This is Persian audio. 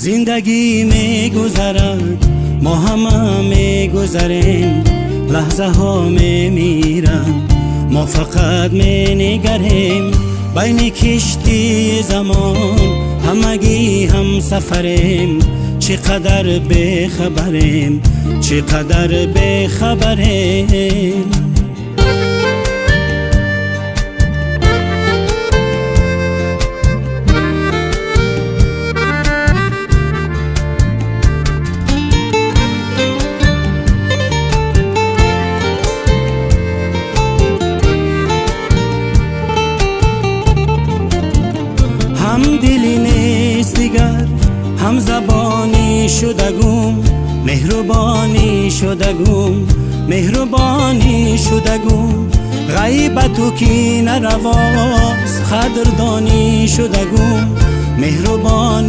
زندگی می گذرد، ما همه می گذریم، لحظه ها می میرن، ما فقط می نگریم. بین کشتی زمان همگی هم سفریم، چقدر بخبریم، چقدر بخبریم. هم دلی نیست دیگر، هم زبانی شدگم، مهربانی شدگم، مهربانی شدگم. غیبت و کی نرواست، قدردانی شدگم، مهربانی